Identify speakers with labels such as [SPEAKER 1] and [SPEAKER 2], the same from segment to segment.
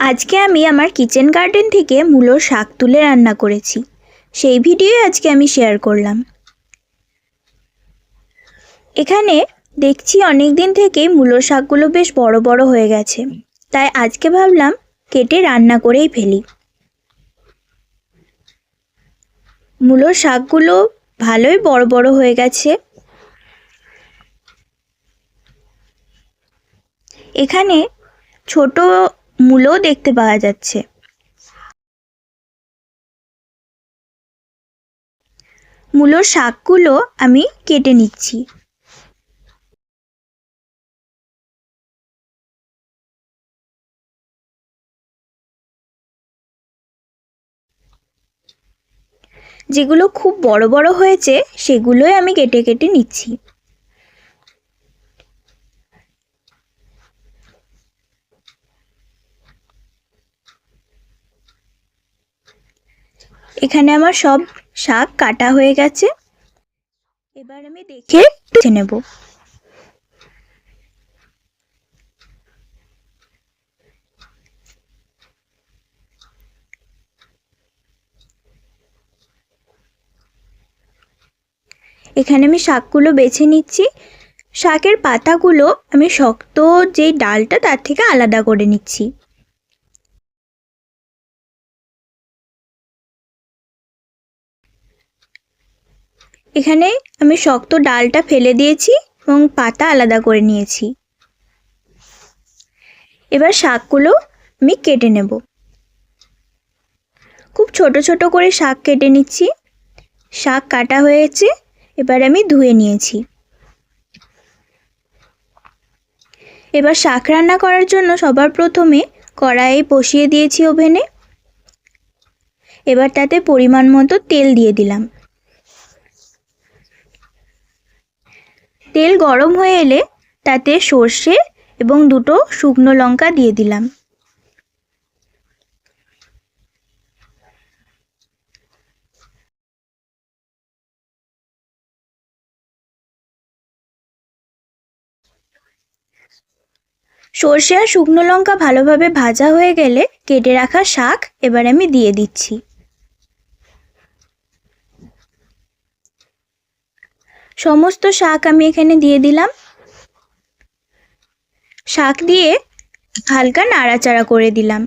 [SPEAKER 1] আজকে আমি আমার কিচেন গার্ডেন থেকে মূলোর শাক তুলে রান্না করেছি। সেই ভিডিও আজকে আমি শেয়ার করলাম। এখানে দেখছি অনেক দিন থেকেই মূলোর শাকগুলো বেশ বড় বড় হয়ে গেছে, তাই আজকে ভাবলাম কেটে রান্না করেই ফেলি। মূলোর শাকগুলো ভালোই বড় বড় হয়ে গেছে। এখানে ছোট মূলো দেখতে পাওয়া যাচ্ছে। মূলোর শাকগুলো আমি কেটে নিচ্ছি। যেগুলো খুব বড় বড় হয়েছে সেগুলোই আমি কেটে কেটে নিচ্ছি। এখানে আমার সব শাক কাটা হয়ে গেছে। এবার আমি দেখে নেব। এখানে আমি শাকগুলো বেছে নিচ্ছি। শাকের পাতাগুলো আমি শক্ত যেই ডালটা তার থেকে আলাদা করে নিচ্ছি। এখানে আমি শক্ত ডালটা ফেলে দিয়েছি এবং পাতা আলাদা করে নিয়েছি। এবার শাকগুলো আমি কেটে নেব। খুব ছোট ছোট করে শাক কেটে নিচ্ছি। শাক কাটা হয়েছে, এবার আমি ধুয়ে নিয়েছি। এবার শাক রান্না করার জন্য সবার প্রথমে কড়াই বসিয়ে দিয়েছি ওভেনে। এবার তাতে পরিমাণ মতো তেল দিয়ে দিলাম। তেল গরম হয়ে এলে তাতে সর্ষে এবং দুটো শুকনো লঙ্কা দিয়ে দিলাম। সর্ষে আর শুকনো লঙ্কা ভালোভাবে ভাজা হয়ে গেলে কেটে রাখা শাক এবার আমি দিয়ে দিচ্ছি। সমস্ত শাক আমি এখানে দিয়ে দিলাম। শাক দিয়ে হালকা নাড়াচাড়া করে দিলাম।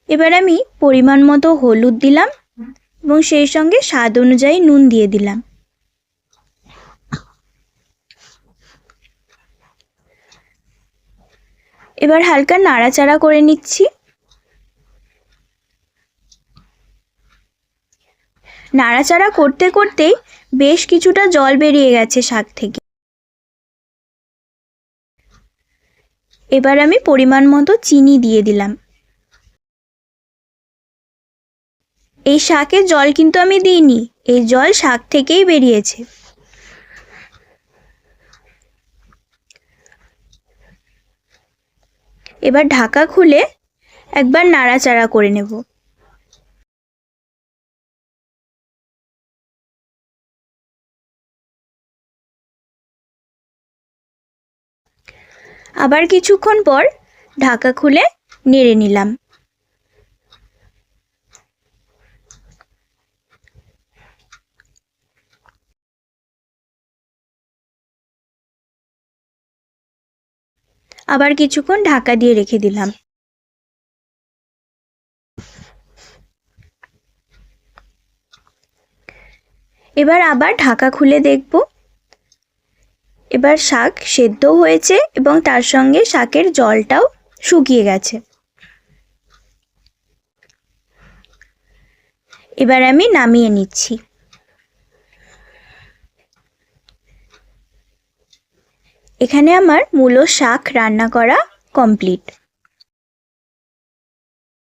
[SPEAKER 1] এবার আমি পরিমাণ মতো হলুদ দিলাম এবং সেই সঙ্গে স্বাদ অনুযায়ী নুন দিয়ে দিলাম। এবার হালকা নাড়াচাড়া করে নিচ্ছি। নাড়াচাড়া করতে করতেই বেশ কিছুটা জল বেরিয়ে গেছে শাক থেকে। এবার আমি পরিমাণ মতো চিনি দিয়ে দিলাম। এই শাকের জল কিন্তু আমি দিইনি, এই জল শাক থেকেই বেরিয়েছে। এবার ঢাকা খুলে একবার নাড়াচাড়া করে নেব। আবার কিছুক্ষণ পর ঢাকা খুলে নেড়ে নিলাম। আবার কিছুক্ষণ ঢাকা দিয়ে রেখে দিলাম। এবার আবার ঢাকা খুলে দেখব। এবার শাক সেদ্ধ হয়েছে এবং তার সঙ্গে শাকের জলটাও শুকিয়ে গেছে। এবার আমি নামিয়ে নিচ্ছি। এখানে আমার মূলো শাক রান্না করা কমপ্লিট।